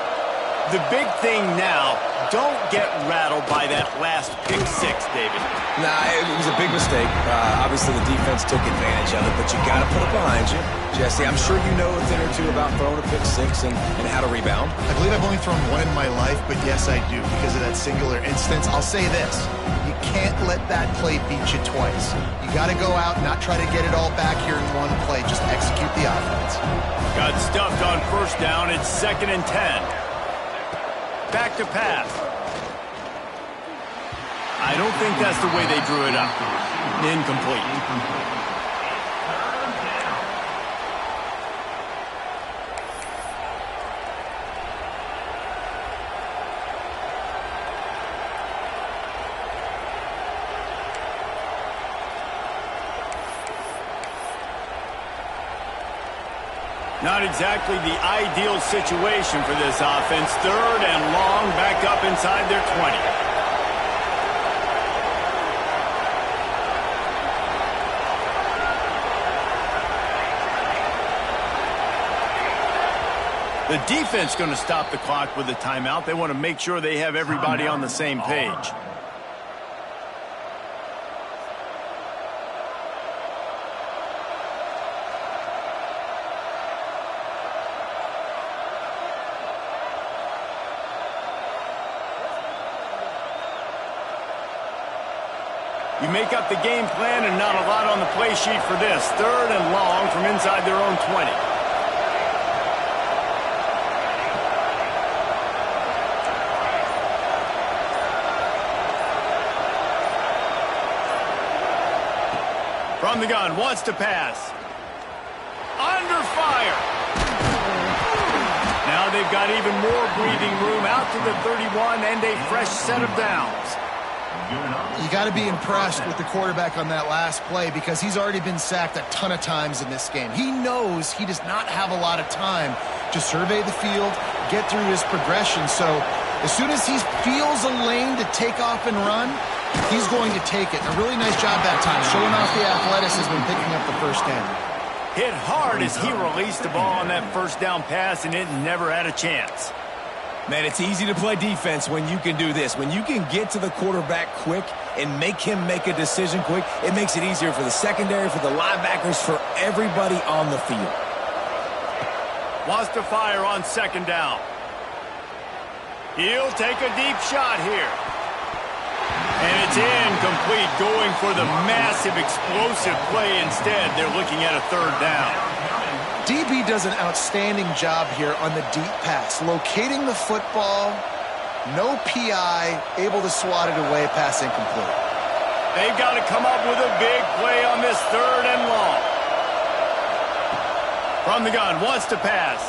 The big thing now, don't get rattled by that last pick six, David. Nah, it was a big mistake. Obviously, the defense took advantage of it, but you got to put it behind you. Jesse, I'm sure you know a thing or two about throwing a pick six and how to rebound. I believe I've only thrown one in my life, but yes, I do because of that singular instance. I'll say this. You can't let that play beat you twice. You got to go out and not try to get it all back here in one play. Just execute the offense. Got stuffed on first down. It's 2nd and 10. Back to pass. I don't think that's the way they drew it up. Incomplete. Not exactly the ideal situation for this offense. 3rd and long, back up inside their 20. The defense going to stop the clock with a timeout. They want to make sure they have everybody on the same page. You make up the game plan and not a lot on the play sheet for this. 3rd and long from inside their own 20. From the gun, wants to pass. Under fire. Now they've got even more breathing room out to the 31 and a fresh set of downs. You got to be impressed with the quarterback on that last play because he's already been sacked a ton of times in this game. He knows he does not have a lot of time to survey the field, get through his progression. So as soon as he feels a lane to take off and run, he's going to take it. A really nice job that time, showing off the athleticism and picking up the first down. Hit hard as he released the ball on that first down pass, and it never had a chance. Man, it's easy to play defense when you can do this. When you can get to the quarterback quick and make him make a decision quick, it makes it easier for the secondary, for the linebackers, for everybody on the field. Wants to fire on second down. He'll take a deep shot here. And it's incomplete, going for the massive explosive play instead. They're looking at a third down. DB does an outstanding job here on the deep pass, locating the football, no PI, able to swat it away, pass incomplete. They've got to come up with a big play on this third and long. From the gun, wants to pass.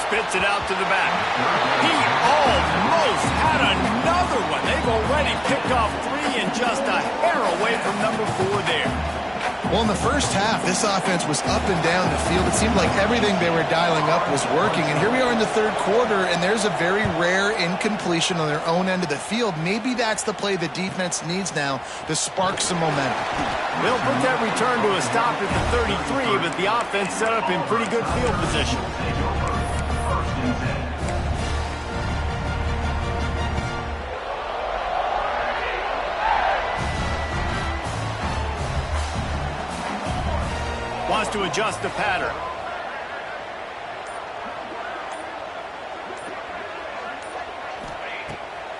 Spits it out to the back. He almost had another one. They've already picked off 3 and just a hair away from number 4 there. Well, in the first half, this offense was up and down the field. It seemed like everything they were dialing up was working. And here we are in the third quarter, and there's a very rare incompletion on their own end of the field. Maybe that's the play the defense needs now to spark some momentum. They'll put that return to a stop at the 33, but the offense set up in pretty good field position. Wants to adjust the pattern.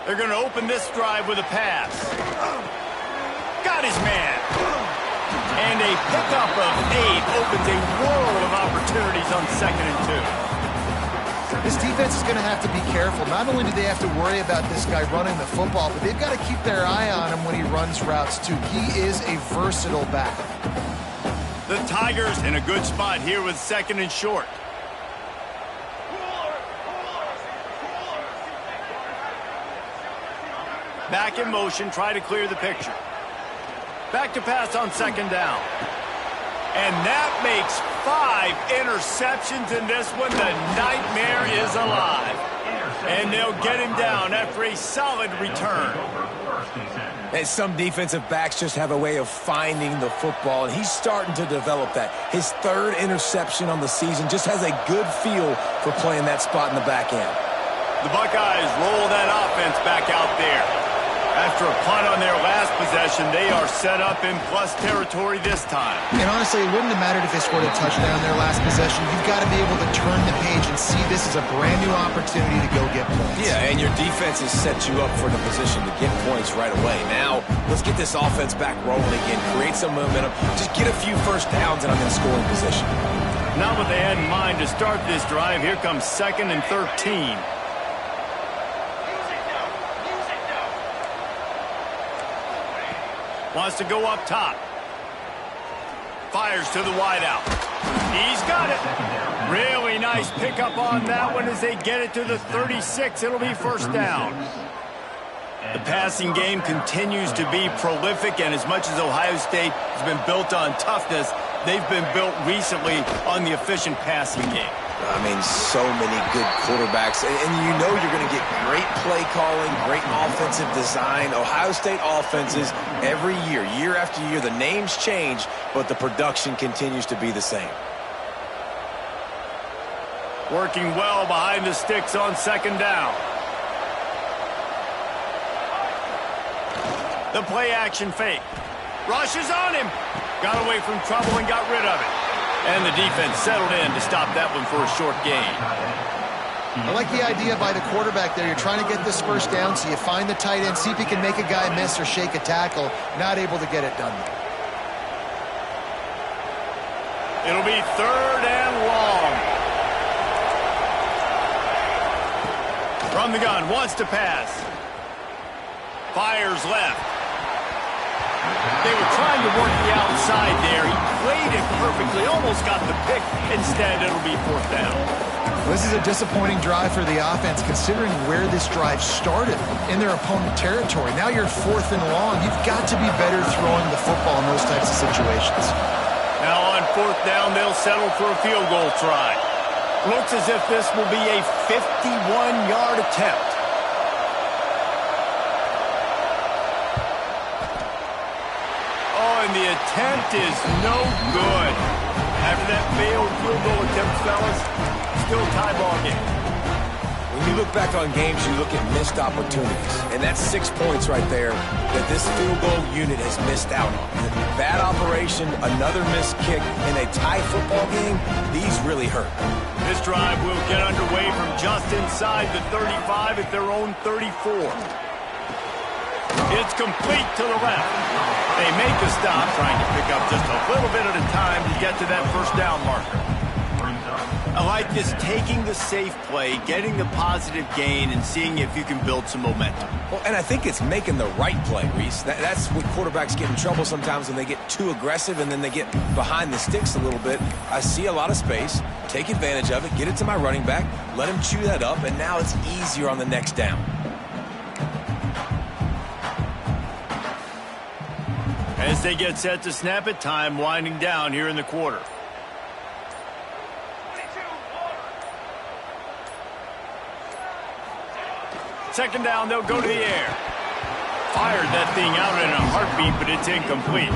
They're going to open this drive with a pass. Got his man. And a pickup of 8 opens a world of opportunities on 2nd and 2. This defense is going to have to be careful. Not only do they have to worry about this guy running the football, but they've got to keep their eye on him when he runs routes too. He is a versatile back. The Tigers in a good spot here with 2nd and short. Back in motion, try to clear the picture. Back to pass on 2nd down. And that makes 5 interceptions in this one. The nightmare is alive. And they'll get him down after a solid return. And some defensive backs just have a way of finding the football, and he's starting to develop that. His 3rd interception on the season, just has a good feel for playing that spot in the back end. The Buckeyes roll that offense back out there. After a punt on their last possession, they are set up in plus territory this time. And honestly, it wouldn't have mattered if they scored a touchdown their last possession. You've got to be able to turn the page and see this as a brand new opportunity to go get points. Yeah, and your defense has set you up for the position to get points right away. Now, let's get this offense back rolling again, create some momentum, just get a few first downs, and I'm in scoring position. Not what they had in mind to start this drive. Here comes 2nd and 13. Wants to go up top. Fires to the wideout. He's got it. Really nice pickup on that one as they get it to the 36. It'll be first down. The passing game continues to be prolific, and as much as Ohio State has been built on toughness, they've been built recently on the efficient passing game. I mean, so many good quarterbacks, and you know you're going to get great play calling, great offensive design. Ohio State offenses every year, year after year, the names change, but the production continues to be the same. Working well behind the sticks on 2nd down. The play action fake. Rushes on him. Got away from trouble and got rid of it. And the defense settled in to stop that one for a short gain. I like the idea by the quarterback there. You're trying to get this first down, so you find the tight end, see if he can make a guy miss or shake a tackle. Not able to get it done. It'll be 3rd and long. From the gun, wants to pass. Fires left. They were trying to work the outside there. He played it perfectly, almost got the pick. Instead, it'll be 4th down. Well, this is a disappointing drive for the offense, considering where this drive started in their opponent territory. Now you're 4th and long. You've got to be better throwing the football in those types of situations. Now on 4th down, they'll settle for a field goal try. Looks as if this will be a 51-yard attempt. Oh, and the attempt is no good. After that failed field goal attempt, fellas, still tie ball game. When you look back on games, you look at missed opportunities. And that's 6 points right there that this field goal unit has missed out on. Bad operation, another missed kick in a tie football game, these really hurt. This drive will get underway from just inside the 35 at their own 34. It's complete to the left. They make the stop, trying to pick up just a little bit at a time to get to that first down marker. I like this, taking the safe play, getting the positive gain, and seeing if you can build some momentum. Well, and I think it's making the right play, Reese. That's when quarterbacks get in trouble sometimes, when they get too aggressive and then they get behind the sticks a little bit. I see a lot of space, take advantage of it, get it to my running back, let him chew that up, and now it's easier on the next down. As they get set to snap it, time winding down here in the quarter. Second down, they'll go to the air. Fired that thing out in a heartbeat, but it's incomplete.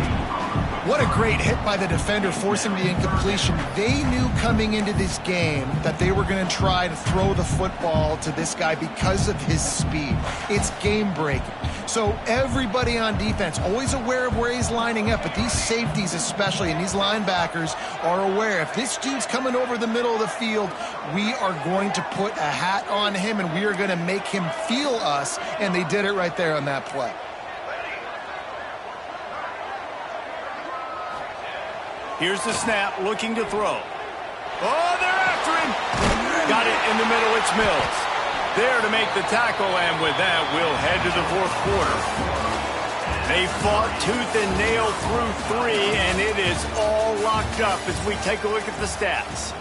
What a great hit by the defender, forcing the incompletion. They knew coming into this game that they were going to try to throw the football to this guy because of his speed. It's game-breaking. So everybody on defense, always aware of where he's lining up, but these safeties especially, and these linebackers are aware. If this dude's coming over the middle of the field, we are going to put a hat on him, and we are going to make him feel us, and they did it right there on that play. Here's the snap, looking to throw. Oh, they're after him. Got it in the middle, it's Mills. There to make the tackle, and with that, we'll head to the fourth quarter. They fought tooth and nail through 3, and it is all locked up as we take a look at the stats.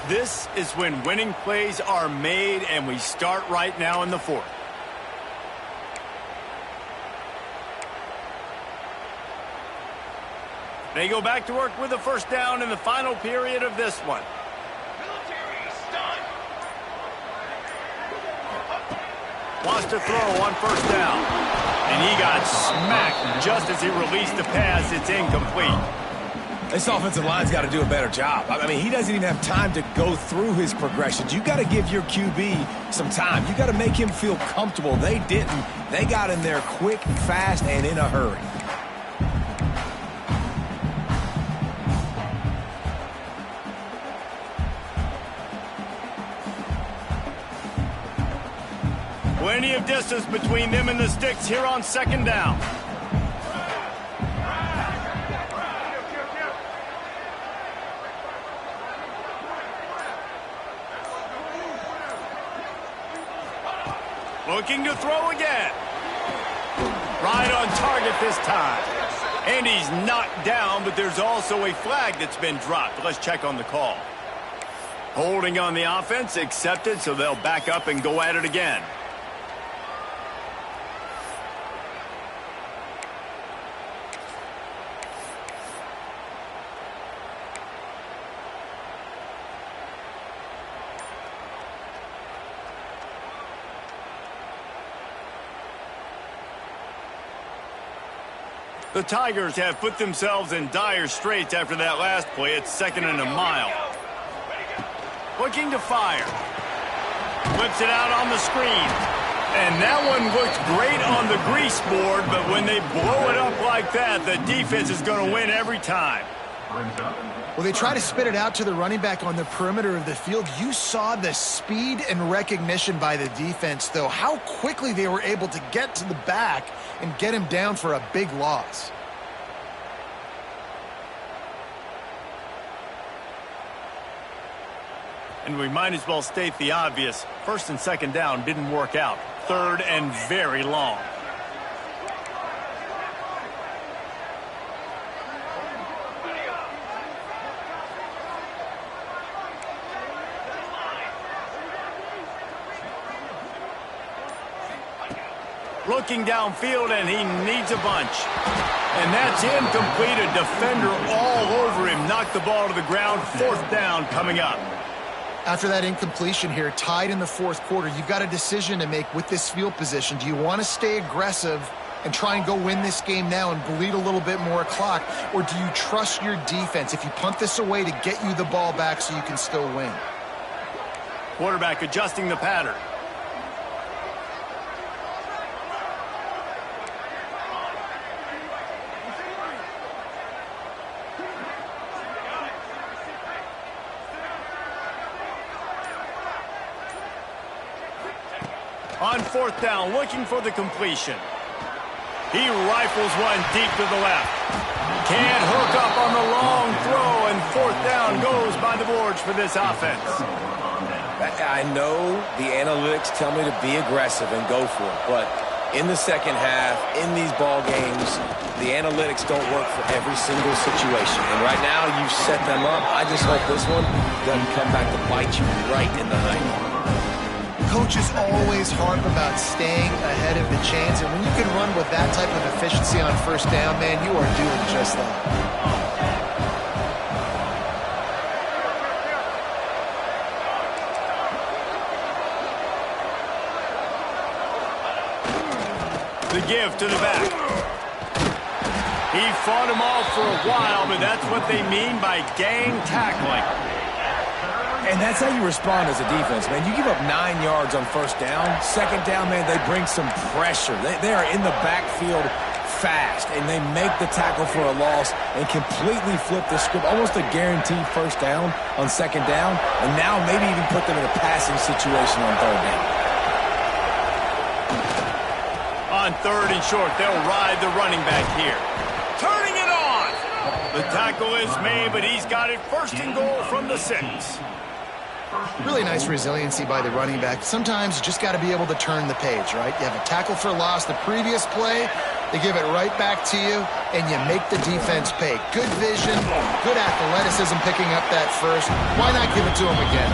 This is when winning plays are made, and we start right now in the fourth. They go back to work with a first down in the final period of this one. Wants to throw on first down. And he got smacked just as he released the pass. It's incomplete. This offensive line's got to do a better job. I mean, he doesn't even have time to go through his progressions. You got to give your QB some time. You got to make him feel comfortable. They didn't. They got in there quick, fast, and in a hurry. Plenty of distance between them and the sticks here on second down. Looking to throw again. Right on target this time. And he's knocked down, but there's also a flag that's been dropped. Let's check on the call. Holding on the offense, accepted, so they'll back up and go at it again. The Tigers have put themselves in dire straits after that last play. It's 2nd and a mile. Looking to fire. Flips it out on the screen. And that one looks great on the grease board, but when they blow it up like that, the defense is going to win every time. Well, they try to spit it out to the running back on the perimeter of the field. You saw the speed and recognition by the defense, though, how quickly they were able to get to the back and get him down for a big loss. And we might as well state the obvious. First and second down didn't work out. Third and very long. Looking downfield, and he needs a bunch. And that's incomplete. A defender all over him. Knocked the ball to the ground. Fourth down coming up. After that incompletion here, tied in the fourth quarter, you've got a decision to make with this field position. Do you want to stay aggressive and try and go win this game now and bleed a little bit more clock, or do you trust your defense if you punt this away to get you the ball back so you can still win? Quarterback adjusting the pattern. On fourth down, looking for the completion. He rifles one deep to the left. Can't hook up on the long throw, and fourth down goes by the boards for this offense. I know the analytics tell me to be aggressive and go for it, but in the second half, in these ball games, the analytics don't work for every single situation. And right now, you've set them up. I just hope this one doesn't come back to bite you right in the hind. Coaches always harp about staying ahead of the chains, and when you can run with that type of efficiency on first down, man, you are doing just that. The give to the back. He fought him off for a while, but that's what they mean by gang tackling. And that's how you respond as a defense, man. You give up 9 yards on first down. Second down, man, they bring some pressure. They are in the backfield fast, and they make the tackle for a loss and completely flip the script. Almost a guaranteed first down on second down, and now maybe even put them in a passing situation on third down. On third and short, they'll ride the running back here. Turning it on! The tackle is made, but he's got it first and goal from the 6. Really nice resiliency by the running back. Sometimes you just got to be able to turn the page, right? You have a tackle for loss the previous play, they give it right back to you, and you make the defense pay. Good vision, good athleticism picking up that first. Why not give it to him again?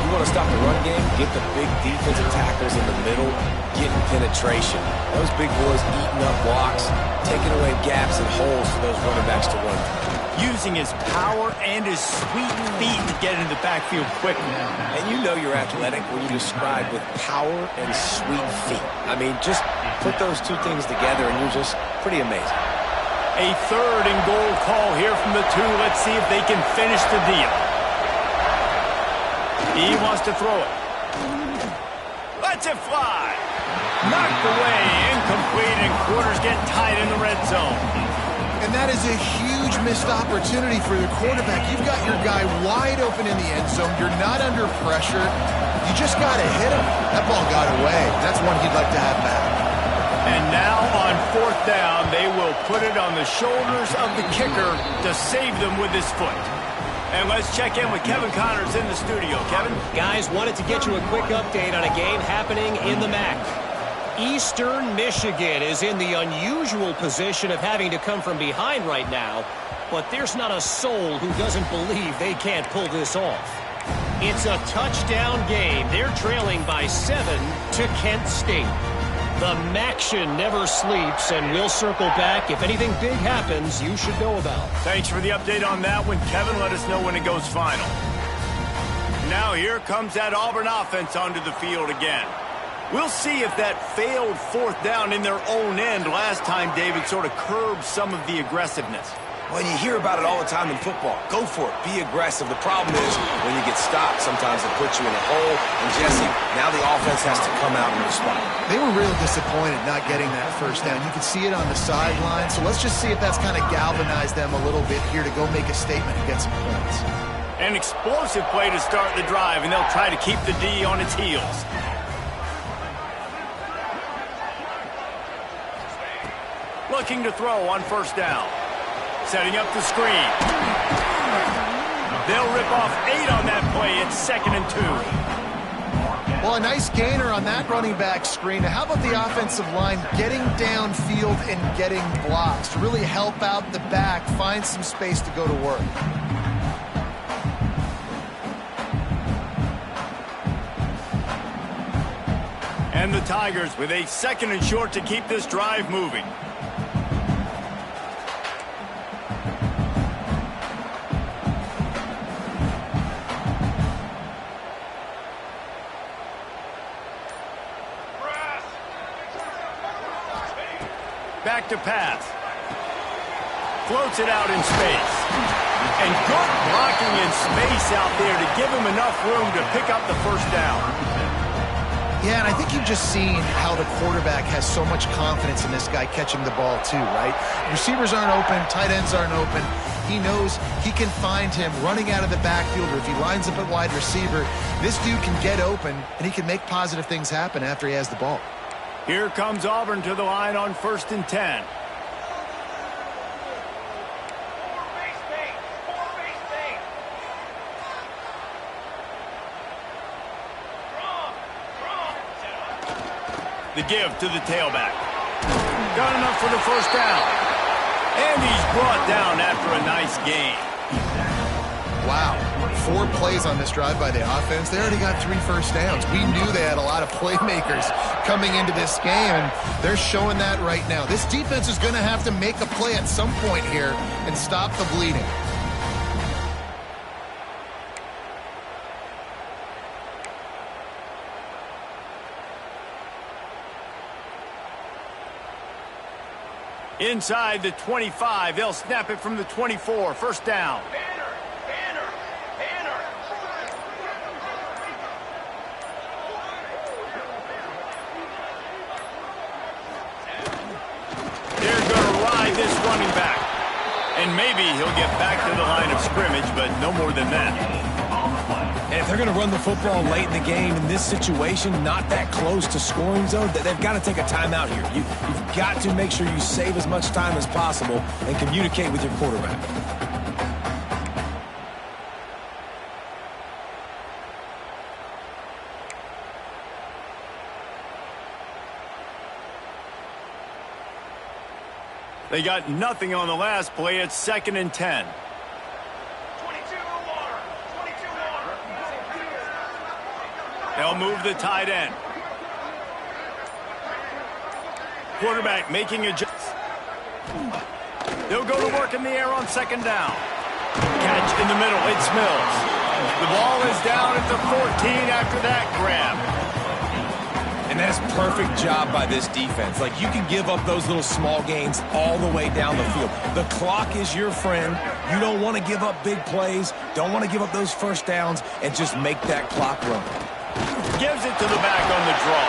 You want to stop the run game, get the big defensive tackles in the middle, getting penetration. Those big boys eating up blocks, taking away gaps and holes for those running backs to run through. Using his power and his sweet feet to get into the backfield quickly. And you know you're athletic when you describe with power and sweet feet. I mean, just put those two things together and you're just pretty amazing. A third and goal call here from the 2. Let's see if they can finish the deal. He wants to throw it. Lets it fly. Knocked away, incomplete, and quarters get tight in the red zone. And that is a huge missed opportunity for the quarterback. You've got your guy wide open in the end zone. You're not under pressure. You just got to hit him. That ball got away. That's one he'd like to have back. And now on fourth down, they will put it on the shoulders of the kicker to save them with his foot. And let's check in with Kevin Connors in the studio. Kevin? Guys, wanted to get you a quick update on a game happening in the MAC. Eastern Michigan is in the unusual position of having to come from behind right now, but there's not a soul who doesn't believe they can't pull this off. It's a touchdown game. They're trailing by 7 to Kent State. The MACtion never sleeps, and we'll circle back. If anything big happens, you should know about. Thanks for the update on that one, Kevin. Let us know when it goes final. Now here comes that Auburn offense onto the field again. We'll see if that failed fourth down in their own end last time, David, sort of curbed some of the aggressiveness. Well, you hear about it all the time in football. Go for it. Be aggressive. The problem is when you get stopped, sometimes it puts you in a hole. And, Jesse, now the offense has to come out and respond. They were real disappointed not getting that first down. You could see it on the sideline. So let's just see if that's kind of galvanized them a little bit here to go make a statement and get some points. An explosive play to start the drive, and they'll try to keep the D on its heels. Looking to throw on first down. Setting up the screen. They'll rip off 8 on that play. It's 2nd and 2. Well, a nice gainer on that running back screen. Now, how about the offensive line getting downfield and getting blocks to really help out the back, find some space to go to work? And the Tigers with a 2nd and short to keep this drive moving. back to pass. Floats it out in space. And good blocking in space out there to give him enough room to pick up the first down. Yeah, and I think you've just seen how the quarterback has so much confidence in this guy catching the ball too, right? Receivers aren't open, tight ends aren't open. He knows he can find him running out of the backfield, or if he lines up at wide receiver, this dude can get open, and he can make positive things happen after he has the ball. Here comes Auburn to the line on 1st and 10. The give to the tailback. Got enough for the first down. And he's brought down after a nice gain. Wow. 4 plays on this drive by the offense. They already got 3 first downs. We knew they had a lot of playmakers coming into this game, and they're showing that right now. This defense is going to have to make a play at some point here and stop the bleeding. Inside the 25, they'll snap it from the 24. First down. They're going to ride this running back. And maybe he'll get back to the line of scrimmage, but no more than that. And if they're going to run the football late in the game in this situation, not that close to scoring zone, they've got to take a timeout here. You've got to make sure you save as much time as possible and communicate with your quarterback. They got nothing on the last play. It's 2nd and 10. They'll move the tight end. Quarterback making adjustments. They'll go to work in the air on 2nd down. Catch in the middle. It's Mills. The ball is down at the 14 after that grab. And that's perfect job by this defense. Like, you can give up those little small gains all the way down the field. The clock is your friend. You don't want to give up big plays. Don't want to give up those first downs, and just make that clock run. Gives it to the back on the draw.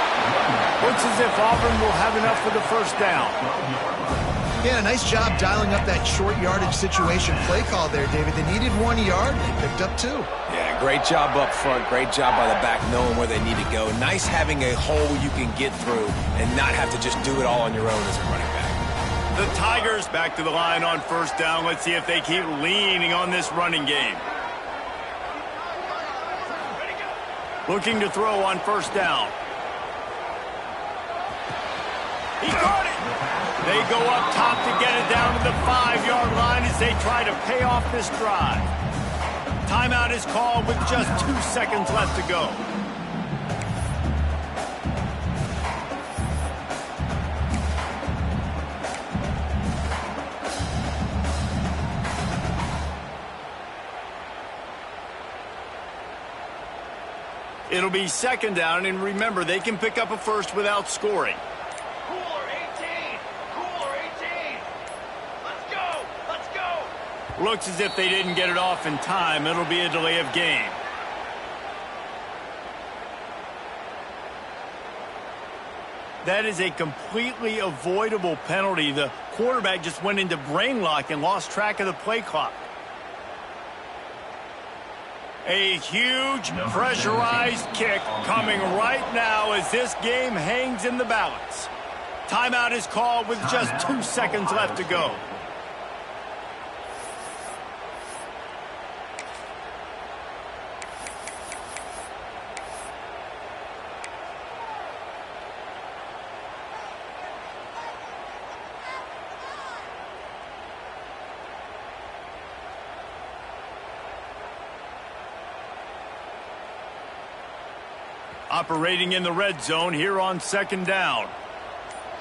Looks as if Auburn will have enough for the first down. Yeah, nice job dialing up that short yardage situation play call there, David. They needed 1 yard, and they picked up 2. Yeah, great job up front. Great job by the back knowing where they need to go. Nice having a hole you can get through and not have to just do it all on your own as a running back. The Tigers back to the line on 1st down. Let's see if they keep leaning on this running game. Looking to throw on 1st down. He caught it. They go up top to get it down to the 5-yard line as they try to pay off this drive. Timeout is called with just 2 seconds left to go. It'll be 2nd down, and remember, they can pick up a first without scoring. Cooler 18! Cooler 18! Let's go! Let's go! Looks as if they didn't get it off in time. It'll be a delay of game. That is a completely avoidable penalty. The quarterback just went into brain lock and lost track of the play clock. A huge pressurized kick coming right now as this game hangs in the balance. Timeout is called with just 2 seconds left to go. Operating in the red zone here on 2nd down.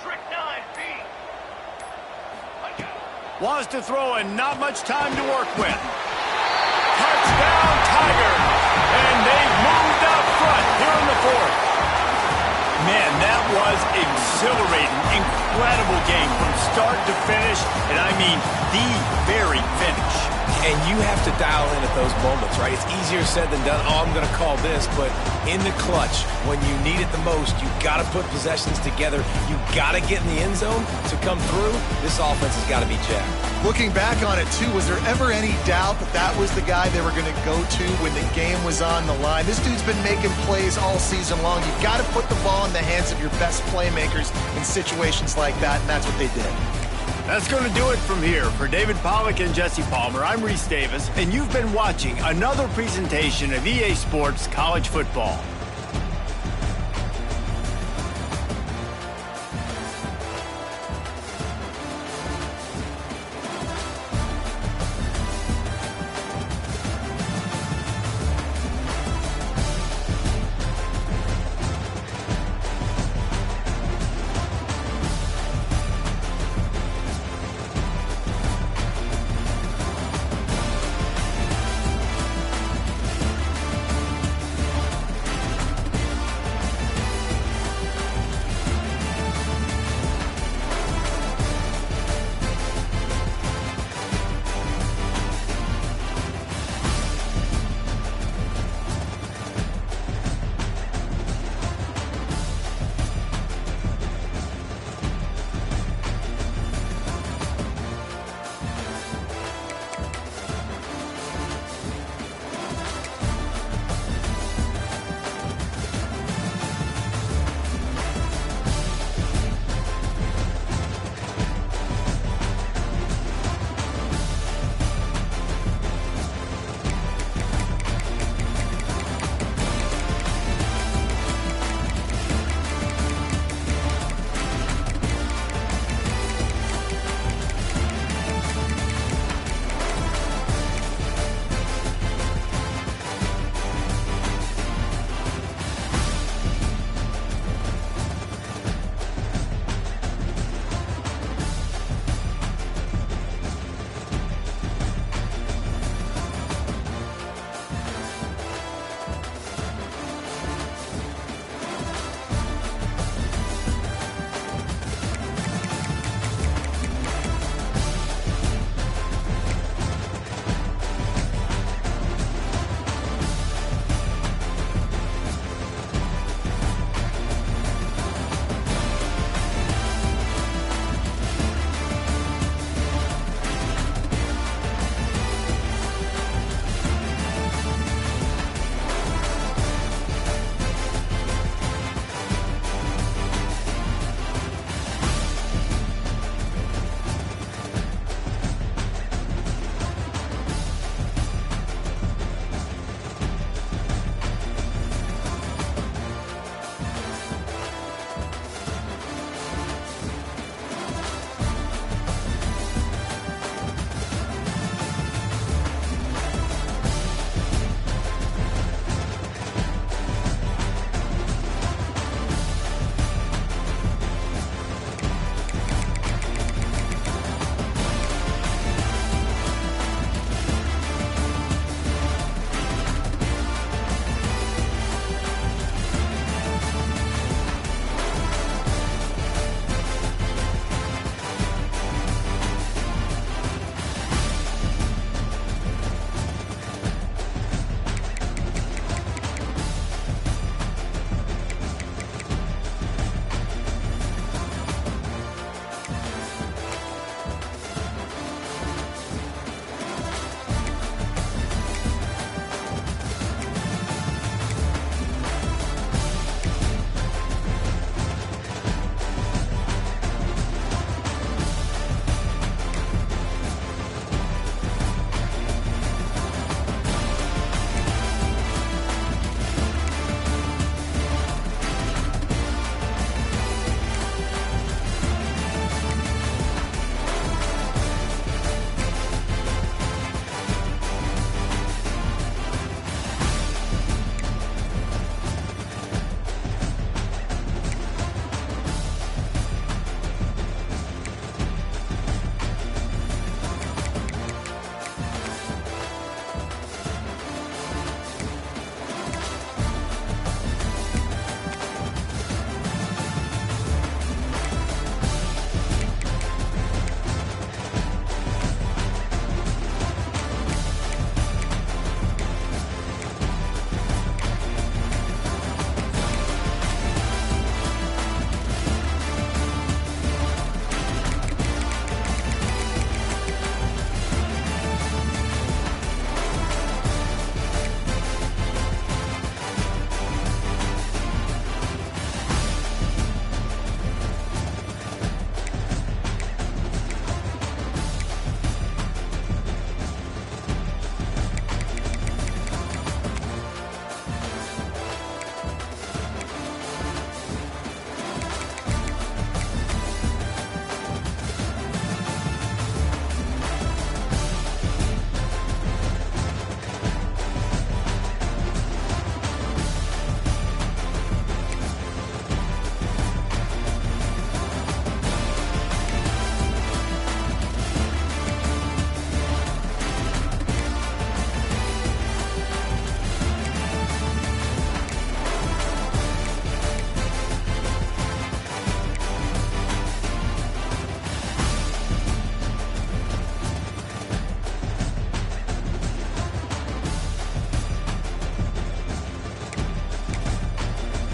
Trick 9B. Wants to throw and not much time to work with. Touchdown Tigers! And they've moved out front here in the 4th. Man, that was exhilarating. Incredible game from start mean the very finish. And you have to dial in at those moments, right? It's easier said than done. Oh, I'm going to call this. But in the clutch, when you need it the most, you got to put possessions together. You got to get in the end zone to come through. This offense has got to be jacked. Looking back on it, too, was there ever any doubt that that was the guy they were going to go to when the game was on the line? This dude's been making plays all season long. You've got to put the ball in the hands of your best playmakers in situations like that, and that's what they did. That's going to do it from here. For David Pollack and Jesse Palmer, I'm Reese Davis, and you've been watching another presentation of EA Sports College Football.